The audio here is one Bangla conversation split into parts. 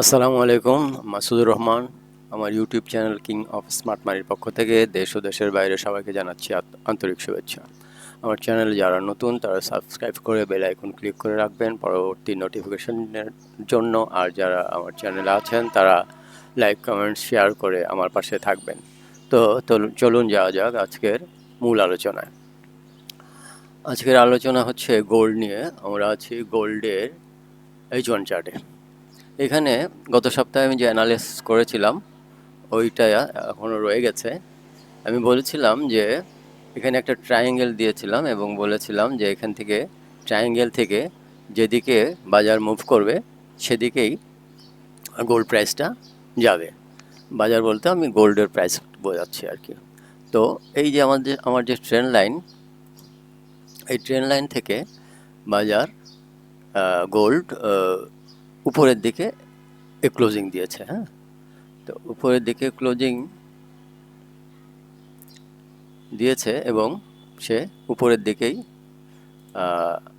আসসালামু আলাইকুম। মাসুদুর রহমান। আমার YouTube channel king of smart মানির পক্ষ থেকে দেশ ও দেশের বাইরে সবাইকে জানাচ্ছি আন্তরিক শুভেচ্ছা। আমার চ্যানেলে যারা নতুন তারা সাবস্ক্রাইব করে বেল আইকন ক্লিক করে রাখবেন পরবর্তী নোটিফিকেশনের জন্য। আর যারা আমার চ্যানেলে আছেন তারা লাইক কমেন্ট শেয়ার করে আমার পাশে থাকবেন। তো চলুন যাওয়া যাক আজকের মূল আলোচনায়। আজকের আলোচনা হচ্ছে গোল্ড নিয়ে। আমরা আছি গোল্ডের H1 চার্টে। এখানে গত সপ্তাহে আমি যে অ্যানালিসিস করেছিলাম ওইটা এখনও রয়ে গেছে। আমি বলেছিলাম যে এখানে একটা ট্রায়াঙ্গেল দিয়েছিলাম এবং বলেছিলাম যে এখান থেকে ট্রায়াঙ্গেল থেকে যেদিকে বাজার মুভ করবে সেদিকেই গোল্ড প্রাইসটা যাবে। বাজার বলতে আমি গোল্ডের প্রাইস বোঝাচ্ছি আর কি। তো এই যে আমার যে ট্রেন্ড লাইন, এই ট্রেন্ড লাইন থেকে বাজার গোল্ড উপরের দিকে ক্লোজিং দিয়েছে। হ্যাঁ, তো উপরের দিকে ক্লোজিং দিয়েছে এবং সে উপরের দিকেই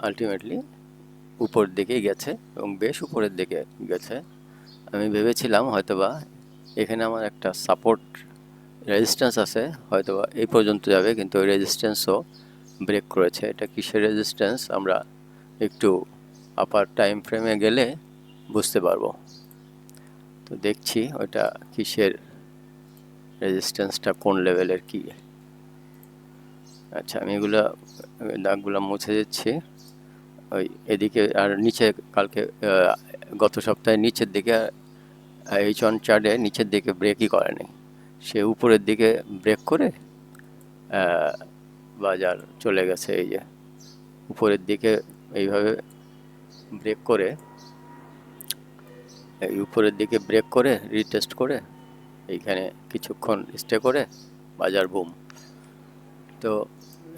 আলটিমেটলি উপরের দিকেই গেছে এবং বেশ উপরের দিকে গেছে। আমি ভেবেছিলাম হয়তোবা এখানে আমার একটা সাপোর্ট রেজিস্ট্যান্স আছে, হয়তোবা এই পর্যন্ত যাবে, কিন্তু ওই রেজিস্ট্যান্সও ব্রেক করেছে। এটা কিসের রেজিস্ট্যান্স আমরা একটু আপার টাইম ফ্রেমে গেলে বুঝতে পারবো। তো দেখছি ওইটা কিসের রেজিস্ট্যান্সটা, কোন লেভেলের কি। আচ্ছা, আমি দাগগুলো মুছে দিচ্ছি। ওই এদিকে আর নিচে কালকে গত সপ্তাহে নিচের দিকে H1 চার্টে নিচের দিকে ব্রেকই করেনি, সে উপরের দিকে ব্রেক করে বাজার চলে গেছে। এই যে উপরের দিকে এইভাবে ব্রেক করে, এই উপরের দিকে ব্রেক করে রিটেস্ট করে এইখানে কিছুক্ষণ স্টে করে বাজার বুম। তো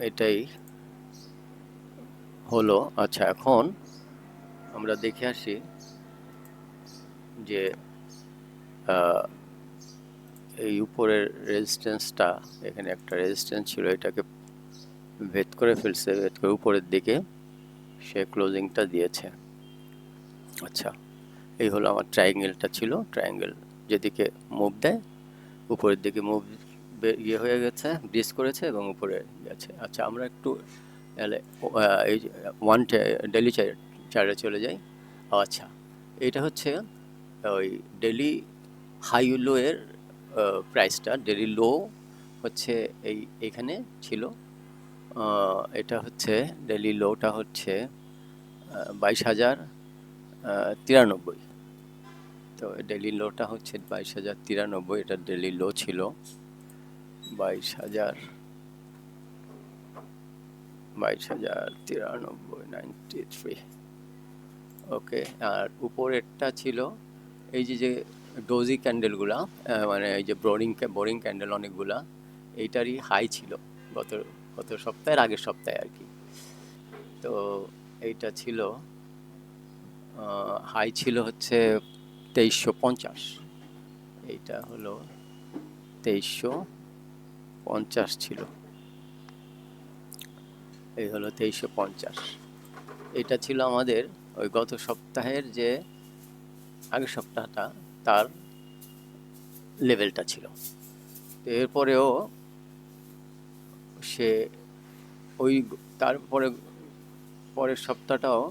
এটাই হলো। আচ্ছা, এখন আমরা দেখে আসি যে এই উপরের রেজিস্ট্যান্সটা, এখানে একটা রেজিস্ট্যান্স ছিল, এটাকে ভেদ করে ফেলছে, ভেদ করে উপরের দিকে সে ক্লোজিংটা দিয়েছে। আচ্ছা, এই হলো আমার ট্রায়াঙ্গেলটা ছিল। ট্রায়াঙ্গেল যেদিকে মুভ দেয় উপরের দিকে মুভ ইয়ে হয়ে গেছে, ব্রিজ করেছে এবং উপরে গেছে। আচ্ছা, আমরা একটু এই ডেলি চার্টে চলে যাই। আচ্ছা, এটা হচ্ছে ওই ডেলি হাই লো এর প্রাইসটা। ডেলি লো হচ্ছে এইখানে ছিল। এটা হচ্ছে ডেলি লোটা হচ্ছে 22,093। তো ডেলি লোটা হচ্ছে 22,093, এটা ডেলি লো ছিল 22,093 ওকে। আর উপরেরটা ছিল এই যে ডোজি ক্যান্ডেলগুলা, মানে এই যে বোরিং ক্যান্ডেল অনেকগুলা, এইটারই হাই ছিল গত গত সপ্তাহের আগের সপ্তাহে আর কি। তো এইটা ছিল হাই ছিল হচ্ছে 2350। এইটা হলো 2350 ছিল। এই হলো 2350। এটা ছিল আমাদের ওই গত সপ্তাহের যে আগের সপ্তাহটা তার লেভেলটা ছিল। তো এরপরেও সে ওই তারপরে পরের সপ্তাহটাও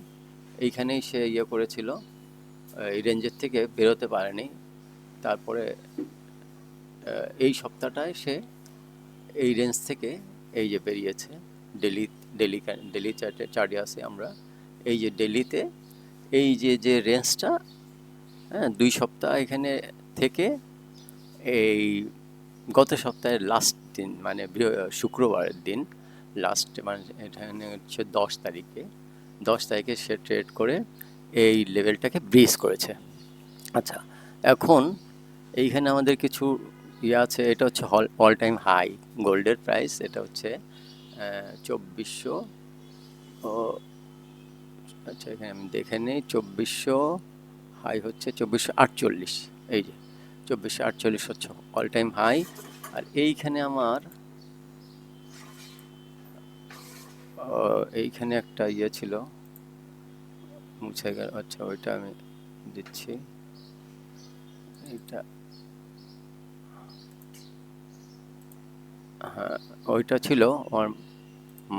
এইখানেই সে ইয়ে করেছিল, এই রেঞ্জের থেকে বেরোতে পারেনি। তারপরে এই সপ্তাহটায় সে এই রেঞ্জ থেকে এই যে বেরিয়েছে। ডেলি ডেলি ডেলি চার্টে আসি আমরা। এই যে ডেলিতে এই যে রেঞ্জটা, হ্যাঁ, 2 সপ্তাহ এখানে থেকে এই গত সপ্তাহের লাস্ট দিন মানে শুক্রবারের দিন লাস্ট, মানে এখানে হচ্ছে 10 তারিখে সে ট্রেড করে এই লেভেলটাকে ব্রিজ করেছে। আচ্ছা, এখন এইখানে আমাদের কিছু ইয়ে আছে। এটা হচ্ছে অল টাইম হাই গোল্ডের প্রাইস। এটা হচ্ছে 2400। আচ্ছা, এখানে আমি দেখে নিই। 2400 হাই হচ্ছে 2448। এই যে 2448 হচ্ছে অল টাইম হাই। আর এইখানে আমার এইখানে একটা ইয়ে ছিল, মুছে গেল। আচ্ছা, ওইটা আমি দিচ্ছি। এটা হ্যাঁ, ওইটা ছিল আমার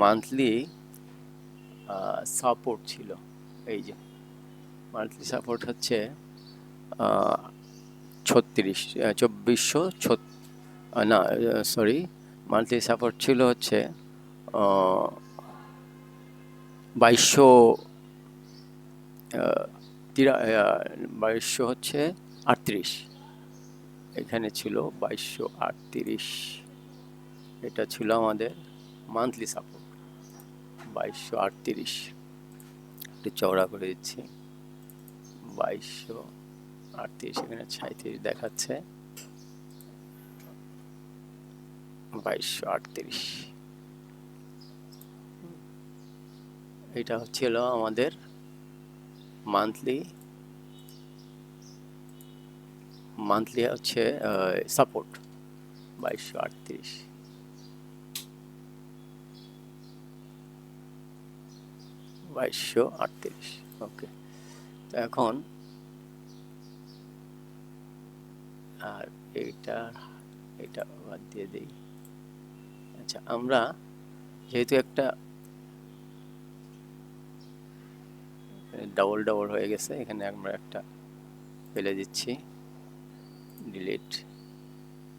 মান্থলি সাপোর্ট ছিল। এই যে মান্থলি সাপোর্ট হচ্ছে 2400 না, সরি, মান্থলি সাপোর্ট ছিল হচ্ছে 2200, 2200 হচ্ছে 38, এখানে ছিল 2238, এটা ছিল আমাদের মান্থলি সাপোর্ট 2238। একটু চওড়া করে দিচ্ছি, 2238, এখানে 37 দেখাচ্ছে, 2238, এটা হচ্ছিল আমাদের মান্থলি হচ্ছে সাপোর্ট 2238। ওকে, তো এখন আর এটা বাদ দিয়ে দিই। আচ্ছা, আমরা যেহেতু একটা ডাবল হয়ে গেছে, এখানে আমরা একটা ফেলে দিচ্ছি, ডিলিট।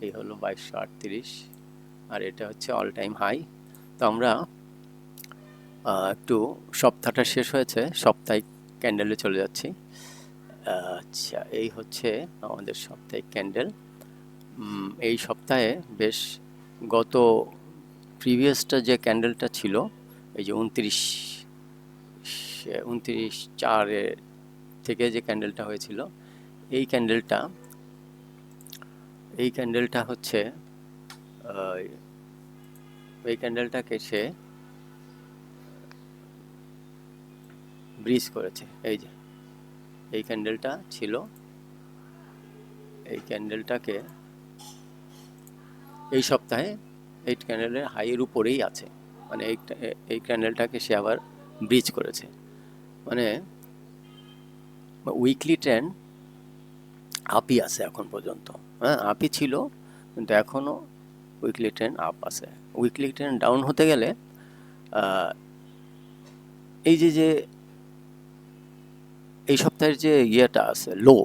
এই হলো 2238, আর এটা হচ্ছে অল টাইম হাই। তো আমরা একটু, সপ্তাহটা শেষ হয়েছে, সাপ্তাহিক ক্যান্ডেলে চলে যাচ্ছি। আচ্ছা, এই হচ্ছে আমাদের সাপ্তাহিক ক্যান্ডেল। এই সপ্তাহে বেশ গত প্রিভিয়াসটা যে ক্যান্ডেলটা ছিল, এই যে 29/4 থেকে যে ক্যান্ডেলটা হয়েছিল, এই ক্যান্ডেলটা হচ্ছে এই ক্যান্ডেলটাকে সে ব্রিজ করেছে। এই যে এই ক্যান্ডেলটা ছিল, এই ক্যান্ডেলটাকে এই সপ্তাহে এই ক্যান্ডেলের হাইয়ের উপরেই আছে, মানে এই ক্যান্ডেলটাকে সে আবার ব্রিজ করেছে। মানে উইকলি ট্রেন্ড আপই আছে এখন পর্যন্ত, হ্যাঁ আপই ছিল, কিন্তু এখনও উইকলি ট্রেন্ড আপ আছে। উইকলি ট্রেন্ড ডাউন হতে গেলে এই যে এই সপ্তাহের যে ইয়েটা আছে লো,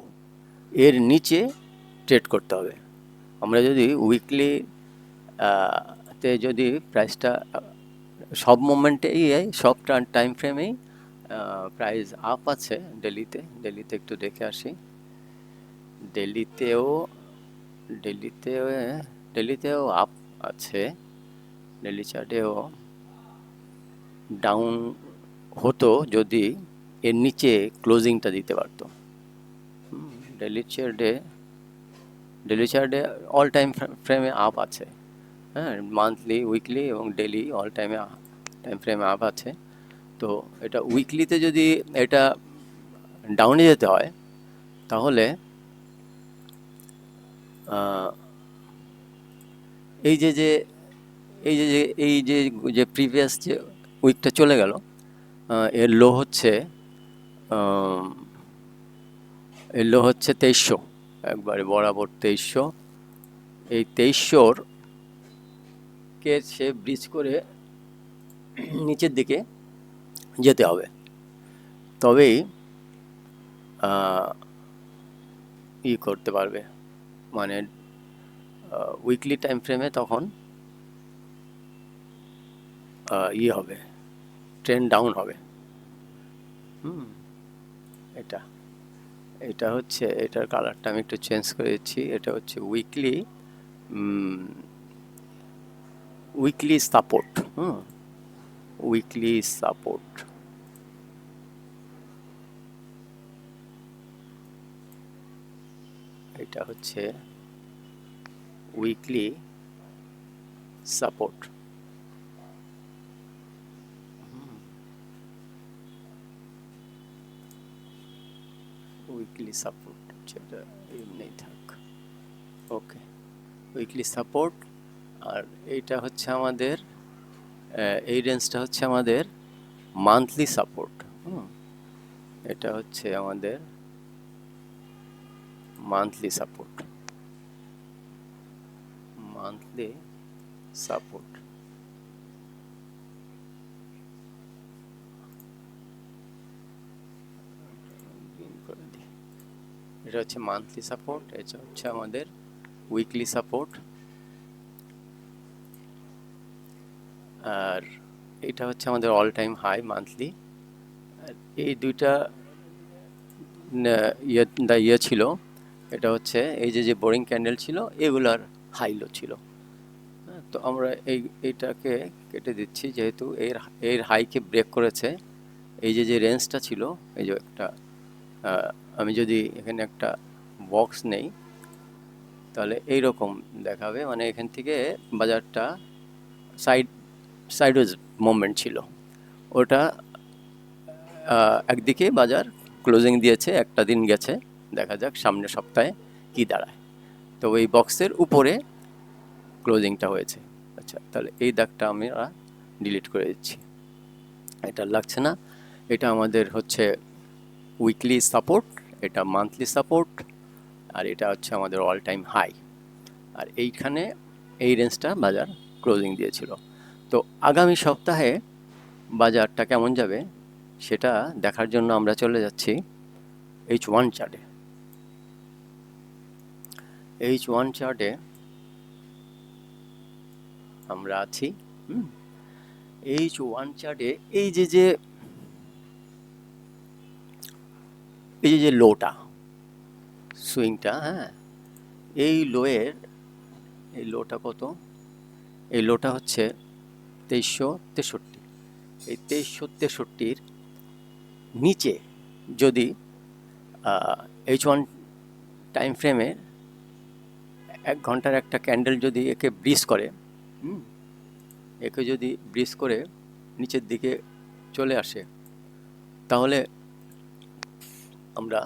এর নিচে ট্রেড করতে হবে। আমরা যদি উইকলি তে যদি প্রাইসটা সব মোমেন্টেই, সব টাইম ফ্রেমেই প্রাইস আপ আছে। ডেলিতে একটু দেখে আসি। ডেলিতেও আপ আছে, ডেলি চার্টেও ডাউন হতো যদি এর নিচে ক্লোজিংটা দিতে পারতো। ডেলি চার্টে অল টাইম ফ্রেমে আপ আছে, হ্যাঁ, মান্থলি, উইকলি এবং ডেলি অল টাইম ফ্রেমে আপ আছে। তো এটা উইকলিতে যদি এটা ডাউনে যেতে হয়, তাহলে এই যে প্রিভিয়াস যে উইকটা চলে গেল, এর লো হচ্ছে 2300, একবারে বরাবর 2300। এই 2300 কে সে ব্রিজ করে নিচের দিকে যেতে হবে, তবেই করতে পারবে, মানে উইকলি টাইম ফ্রেমে তখন হবে, ট্রেন্ড ডাউন হবে। এটা হচ্ছে, এটার কালারটা আমি একটু চেঞ্জ করে দিচ্ছি। এটা হচ্ছে উইকলি সাপোর্ট, উইকলি সাপোর্ট। এটা হচ্ছে উইকলি সাপোর্ট। উইকলি সাপোর্ট যেটা এমনি থাক, ওকে, উইকলি সাপোর্ট। আর এইটা হচ্ছে আমাদের, এই রেঞ্জটা হচ্ছে আমাদের মান্থলি সাপোর্ট। এটা হচ্ছে আমাদের মান্থলি সাপোর্ট, মান্থলি সাপোর্ট। এটা হচ্ছে মান্থলি সাপোর্ট, এটা হচ্ছে আমাদের উইকলি সাপোর্ট, আর এটা হচ্ছে আমাদের অল টাইম হাই মান্থলি। এই দুইটা ইয়ে ছিল, এটা হচ্ছে এই যে বোরিং ক্যান্ডেল ছিল এগুলার হাই লো ছিল। তো আমরা এইটাকে কেটে দিচ্ছি, যেহেতু এর হাইকে ব্রেক করেছে। এই যে রেঞ্জটা ছিল, এই যে একটা আমি যদি এখানে একটা বক্স নেই তাহলে এইরকম দেখাবে, মানে এখান থেকে বাজারটা সাইডওয়েজ মুভমেন্ট ছিল। ওটা একদিকে বাজার ক্লোজিং দিয়েছে, একটা দিন গেছে, দেখা যাক সামনের সপ্তাহে কি দাঁড়ায়। তো এই বক্সের উপরে ক্লোজিংটা হয়েছে। আচ্ছা, তাহলে এই দাগটা আমরা ডিলিট করে দিচ্ছি, এটা লাগছে না। এটা আমাদের হচ্ছে উইকলি সাপোর্ট, এটা মান্থলি সাপোর্ট, আর এটা হচ্ছে আমাদের অল টাইম হাই। আর এইখানে এই রেঞ্জটা বাজার ক্লোজিং দিয়েছিল। তো আগামী সপ্তাহে বাজারটা কেমন যাবে সেটা দেখার জন্য আমরা চলে যাচ্ছি H1 চার্টে। H1 চার্টে আমরা আছি। H1 চার্টে এই যে লোটা, সুইংটা, হ্যাঁ, এই লোটা কত? এই লোটা হচ্ছে 2363। এই 2363-র নিচে যদি H1 টাইম ফ্রেমে 1 ঘন্টার একটা ক্যান্ডেল যদি একে ব্রিজ করে, একে যদি ব্রিজ করে নিচের দিকে চলে আসে, তাহলে আমরা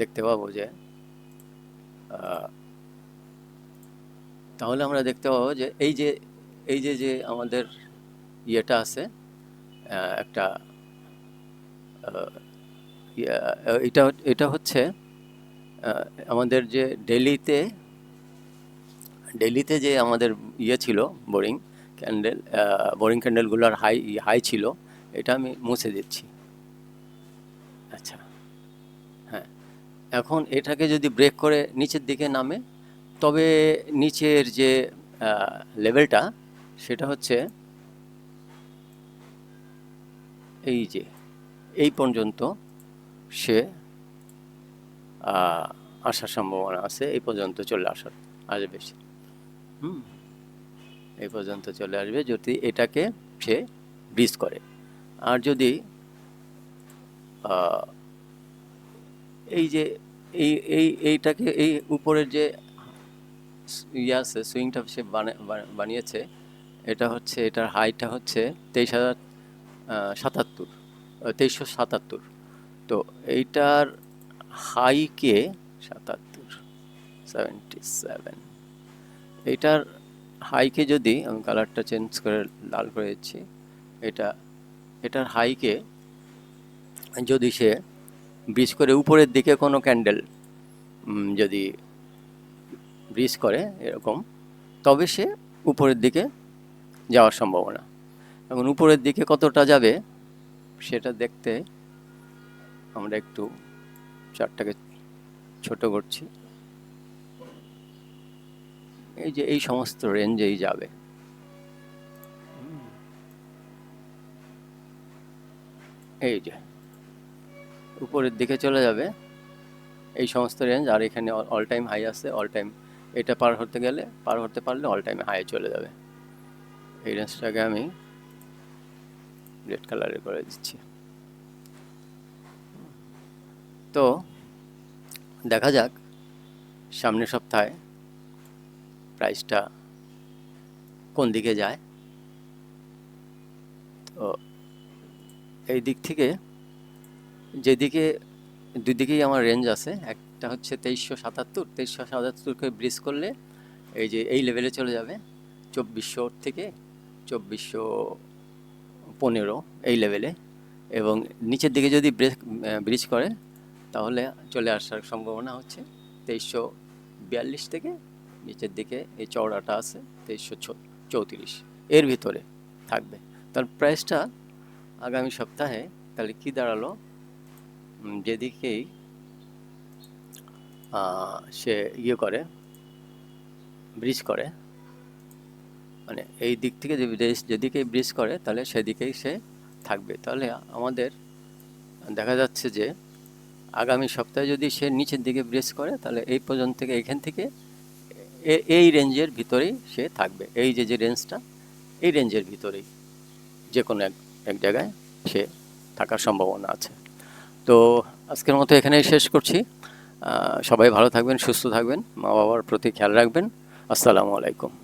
দেখতে পাবো যে এই যে আমাদের ইয়েটা আছে, একটা এটা হচ্ছে আমাদের যে ডেলিতে যে আমাদের ইয়ে ছিল, বোরিং ক্যান্ডেলগুলোর হাই ছিল, এটা আমি মুছে দিচ্ছি। আচ্ছা, হ্যাঁ, এখন এটাকে যদি ব্রেক করে নিচের দিকে নামে, তবে নিচের যে লেভেলটা সেটা হচ্ছে এই পর্যন্ত সে আসার সম্ভাবনা আছে, এই পর্যন্ত চলে আসবে বেশি। এই পর্যন্ত চলে আসবে যদি এটাকে সে ব্রিজ করে। আর যদি এইটাকে এই উপরের যে ইয়ে আছে, সুইংটা সে বানিয়েছে, এটা হচ্ছে, এটার হাইটা হচ্ছে 2377। তো এইটার হাইকে 77, এইটার হাইকে যদি আমি কালারটা চেঞ্জ করে লাল করে দিচ্ছি, এটার হাইকে যদি সে ব্রিজ করে উপরের দিকে কোনো ক্যান্ডেল যদি ব্রিজ করে এরকম, তবে সে উপরের দিকে যাওয়ার সম্ভাবনা। এখন উপরের দিকে কতটা যাবে সেটা দেখতে আমরা একটু চার্টটাকে ছোট করছি। এই যে এই সমস্ত রেঞ্জেই যাবে, এই যে উপরের দিকে চলে যাবে এই সমস্ত রেঞ্জ। আর এখানে অল টাইম হাই আছে, অল টাইম এটা পার হতে পারলে অল টাইম হাই চলে যাবে। এই রেঞ্জটাকে আমি রেড কালারে করে দিচ্ছি। তো দেখা যাক সামনের সপ্তাহে প্রাইসটা কোন দিকে যায়। তো এই দিক থেকে যেদিকে দুই দিকেই আমার রেঞ্জ আছে, একটা হচ্ছে 2377কে ব্রিজ করলে এই যে এই লেভেলে চলে যাবে 2400 থেকে 2415 এই লেভেলে, এবং নিচের দিকে যদি ব্রিজ করে তাহলে চলে আসার সম্ভাবনা হচ্ছে 2342 থেকে নিচের দিকে এই চওড়াটা আছে 2334, এর ভিতরে থাকবে। তার প্রাইসটা আগামী সপ্তাহে তাহলে কি দাঁড়ালো, যেদিকেই সে ইয়ে করে, ব্রিজ করে, মানে এই দিক থেকে যেদিকেই ব্রিজ করে তাহলে সেদিকেই সে থাকবে। তাহলে আমাদের দেখা যাচ্ছে যে আগামী সপ্তাহে যদি সে নিচের দিকে ব্রিজ করে তাহলে এই পর্যন্ত থেকে এইখান থেকে এই রেঞ্জের ভিতরেই সে থাকবে। এই যে রেঞ্জটা, এই রেঞ্জের ভিতরেই যে কোনো এক জায়গায় সে থাকার সম্ভাবনা আছে। তো আজকের মতো এখানেই শেষ করছি। সবাই ভালো থাকবেন, সুস্থ থাকবেন, মা বাবার প্রতি খেয়াল রাখবেন। আসসালামু আলাইকুম।